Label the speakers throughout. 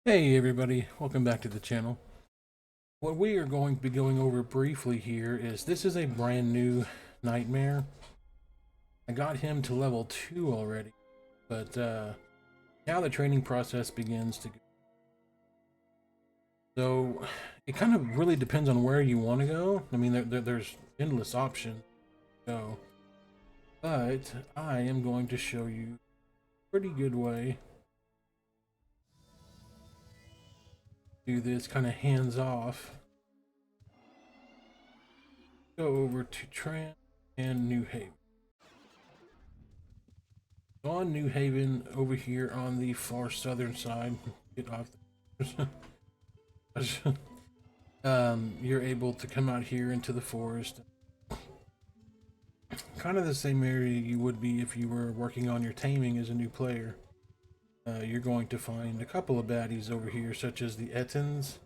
Speaker 1: Hey everybody, welcome back to the channel. What we are going to be going over briefly here is this is a brand new nightmare. I got him to level 2 already, but now the training process begins to go. So it kind of really depends on where you want to go. I mean, there's endless options to go, but I am going to show you a pretty good way to do this kind of hands off. Go over to Tran and New Haven. On New Haven, over here on the far southern side, get off the you're able to come out here into the forest. Kind of the same area you would be if you were working on your taming as a new player. You're going to find a couple of baddies over here, such as the Ettins,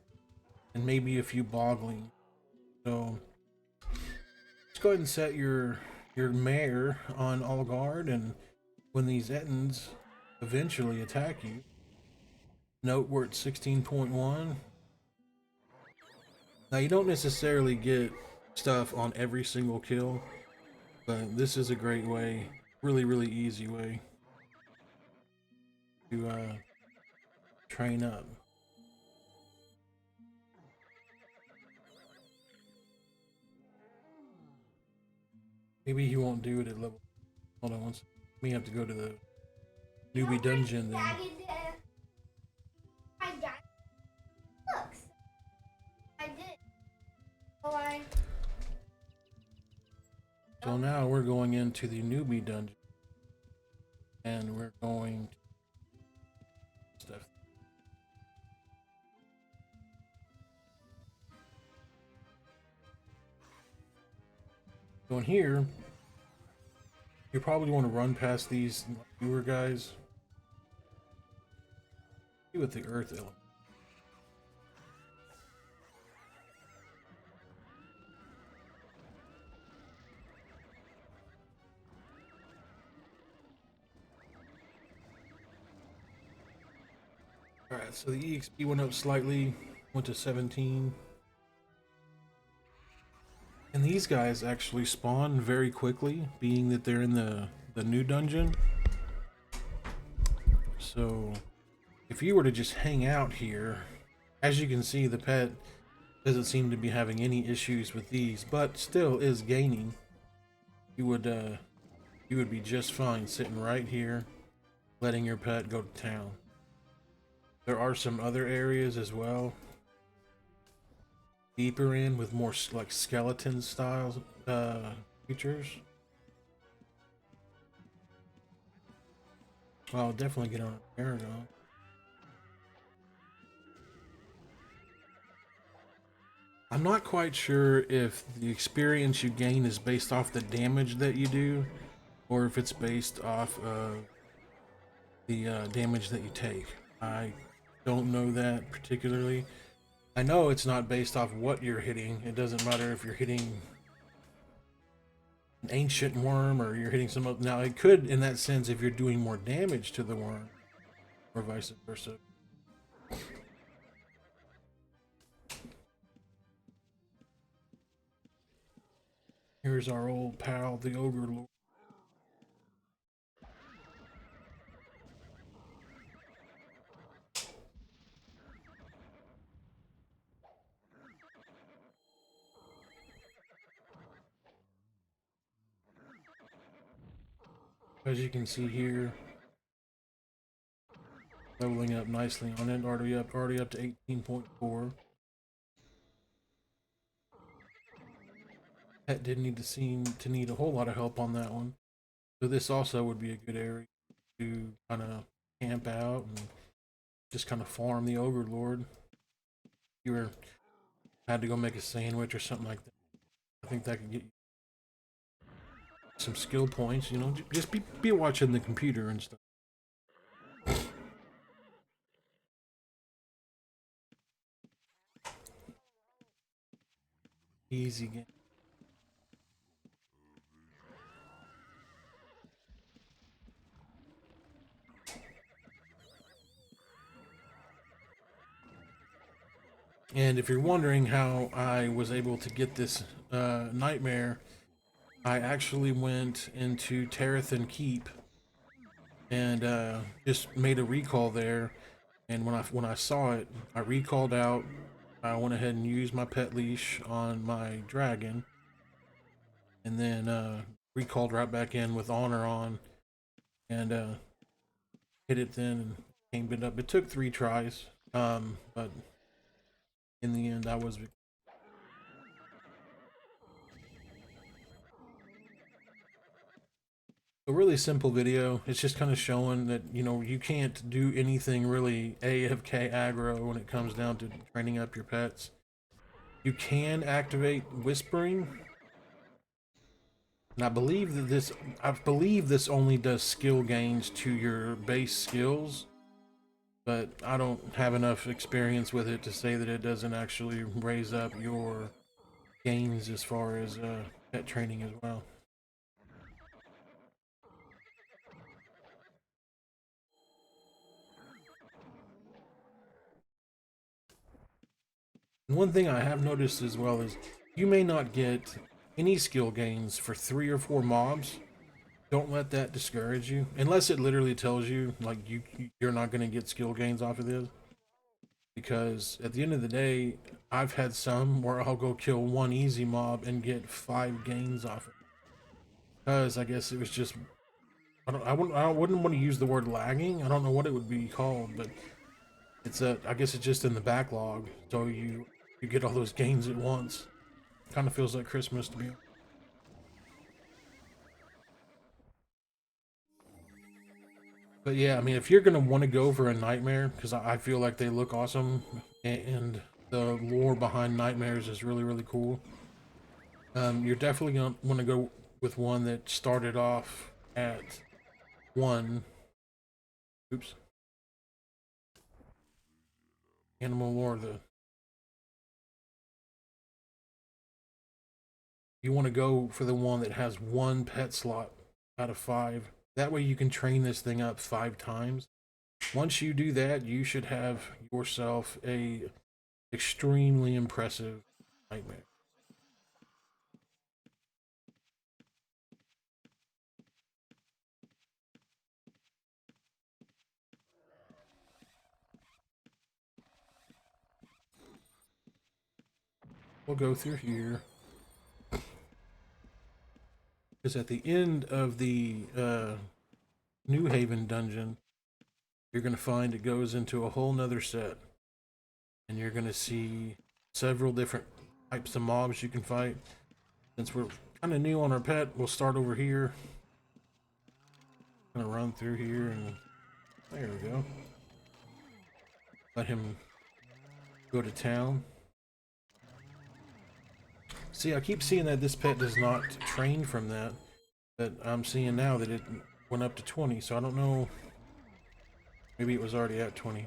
Speaker 1: and maybe a few Boglings. So, let's go ahead and set your mare on all guard, and when these Ettins eventually attack you, note we're at 16.1. Now you don't necessarily get stuff on every single kill, but this is a great way, really easy way to train up. Maybe he won't do it at level. Hold on one second. We have to go to the newbie dungeon then. So now we're going into the newbie dungeon, and we're going to stuff. So in here, you probably want to run past these newer guys. See with the earth element. Alright, so the EXP went up slightly, went to 17. And these guys actually spawn very quickly, being that they're in the new dungeon. So if you were to just hang out here, as you can see, the pet doesn't seem to be having any issues with these, but still is gaining. You would be just fine sitting right here, letting your pet go to town. There are some other areas as well, deeper in with more like skeleton style creatures. I'll definitely get on a Paragon. I'm not quite sure if the experience you gain is based off the damage that you do, or if it's based off of the damage that you take. I don't know that particularly. I know it's not based off what you're hitting. It doesn't matter if you're hitting an ancient worm or you're hitting some other. Now it could, in that sense, if you're doing more damage to the worm, or vice versa. Here's our old pal, the Ogre Lord. As you can see here, leveling up nicely on it, already up to 18.4. Pet didn't need a whole lot of help on that one. So this also would be a good area to kind of camp out and just kind of farm the Ogre Lord. If you were had to go make a sandwich or something like that, I think that could get you some skill points. You know, just be watching the computer and stuff. Easy game. And if you're wondering how I was able to get this nightmare, I actually went into Terathan Keep and just made a recall there. And when I saw it, I recalled out. I went ahead and used my pet leash on my dragon, and then recalled right back in with honor on, and hit it then and came it up. It took 3 tries, but in the end, I was. A really simple video. It's just kind of showing that, you know, you can't do anything really AFK aggro when it comes down to training up your pets. You can activate whispering, and I believe this only does skill gains to your base skills, but I don't have enough experience with it to say that it doesn't actually raise up your gains as far as pet training as well. And one thing I have noticed as well is you may not get any skill gains for 3 or 4 mobs. Don't let that discourage you, unless it literally tells you like you're not going to get skill gains off of this. Because at the end of the day, I've had some where I'll go kill one easy mob and get 5 gains off it. Because I guess it was just I wouldn't want to use the word lagging. I don't know what it would be called, but I guess it's just in the backlog, so you get all those gains at once. Kind of feels like Christmas to me. But yeah, I mean, if you're gonna want to go for a nightmare, because I feel like they look awesome, and the lore behind nightmares is really really cool. You're definitely gonna want to go with one that started off at 1. Oops. Animal lore. You want to go for the one that has 1 pet slot out of 5. That way you can train this thing up 5 times. Once you do that, you should have yourself a extremely impressive nightmare. We'll go through here. Because at the end of the New Haven dungeon, you're going to find it goes into a whole nother set. And you're going to see several different types of mobs you can fight. Since we're kind of new on our pet, we'll start over here. Gonna run through here and there we go. Let him go to town. See, I keep seeing that this pet does not train from that, but I'm seeing now that it went up to 20, so I don't know. Maybe it was already at 20.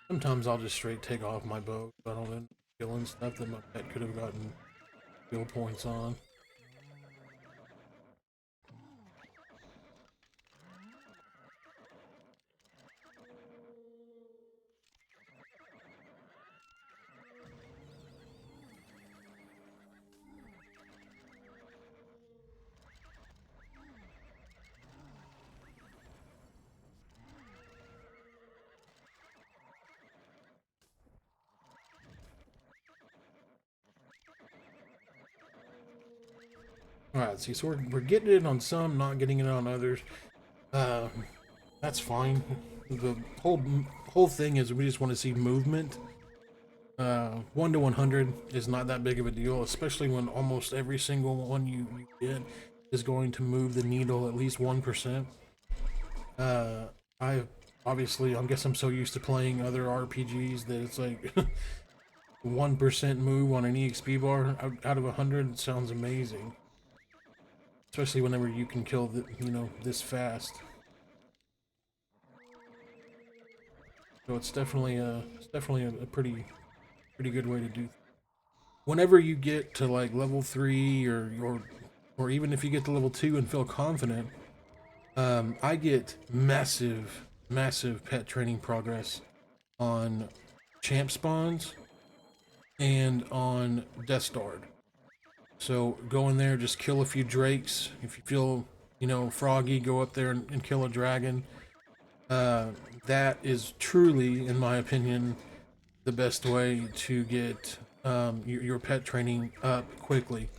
Speaker 1: Sometimes I'll just straight take off my bow so I don't end up killing stuff that my pet could have gotten skill points on. Alright, see, so we're getting it on some, not getting it on others. Uh, that's fine. The whole thing is we just want to see movement. 1 to 100 is not that big of a deal, especially when almost every single one you get is going to move the needle at least 1%. I obviously, I guess I'm so used to playing other RPGs that it's like 1% move on an EXP bar out of 100 sounds amazing. Especially whenever you can kill this fast. So it's definitely a pretty pretty good way to do. Whenever you get to like level 3 or even if you get to level 2 and feel confident, I get massive pet training progress on champ spawns and on Death Starred. So go in there, just kill a few drakes. If you feel, you know, froggy, go up there and kill a dragon. That is truly, in my opinion, the best way to get your pet training up quickly.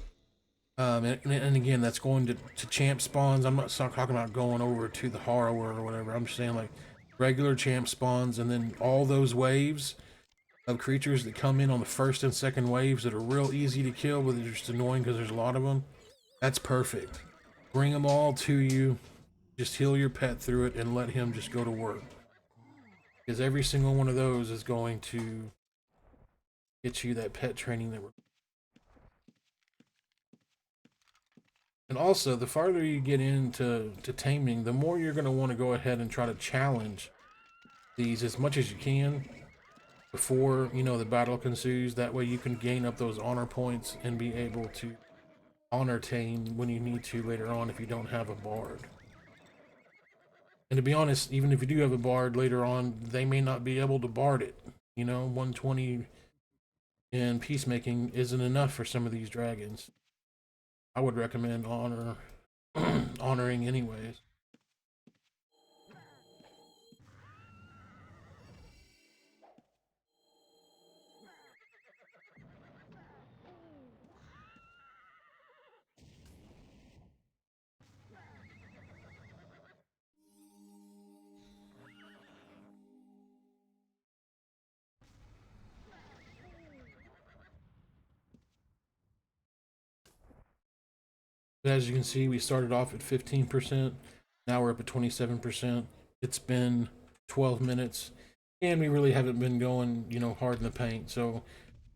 Speaker 1: And again, that's going to champ spawns. I'm not talking about going over to the Harrower or whatever. I'm just saying like regular champ spawns, and then all those waves of creatures that come in on the first and second waves that are real easy to kill, but they're just annoying because there's a lot of them. That's perfect. Bring them all to you. Just heal your pet through it and let him just go to work. Because every single one of those is going to get you that pet training that we're. And also, the farther you get into taming, the more you're going to want to go ahead and try to challenge these as much as you can before, you know, the battle ensues. That way you can gain up those honor points and be able to honor tame when you need to later on if you don't have a bard. And to be honest, even if you do have a bard later on, they may not be able to bard it. You know, 120 in peacemaking isn't enough for some of these dragons. I would recommend honoring anyways. But as you can see, we started off at 15%. Now we're up at 27%. It's been 12 minutes, and we really haven't been going, you know, hard in the paint. So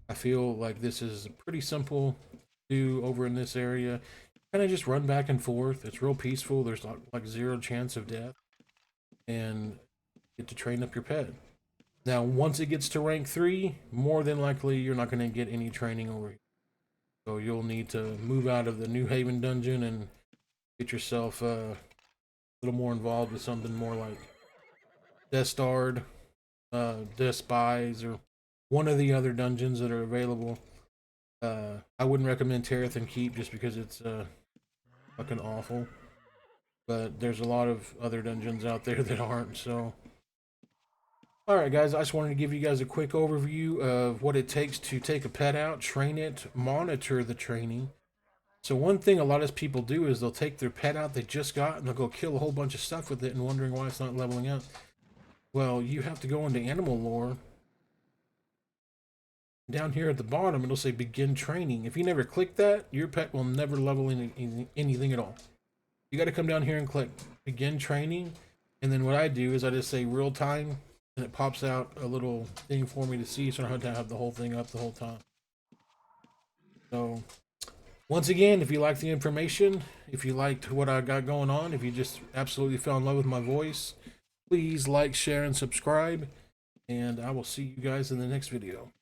Speaker 1: I feel like this is pretty simple to do over in this area. Kind of just run back and forth. It's real peaceful. There's like zero chance of death, and get to train up your pet. Now, once it gets to rank 3, more than likely you're not going to get any training over here. So you'll need to move out of the New Haven dungeon and get yourself a little more involved with something more like Death Starred, Death Spies, or one of the other dungeons that are available. I wouldn't recommend Terethan Keep just because it's fucking awful. But there's a lot of other dungeons out there that aren't, so. Alright guys, I just wanted to give you guys a quick overview of what it takes to take a pet out, train it, monitor the training. So one thing a lot of people do is they'll take their pet out they just got and they'll go kill a whole bunch of stuff with it and wondering why it's not leveling up. Well, you have to go into animal lore. Down here at the bottom, it'll say begin training. If you never click that, your pet will never level anything at all. You got to come down here and click begin training. And then what I do is I just say real time, and it pops out a little thing for me to see, so I don't have to have the whole thing up the whole time. So, once again, if you like the information, if you liked what I got going on, if you just absolutely fell in love with my voice, please like, share, and subscribe. And I will see you guys in the next video.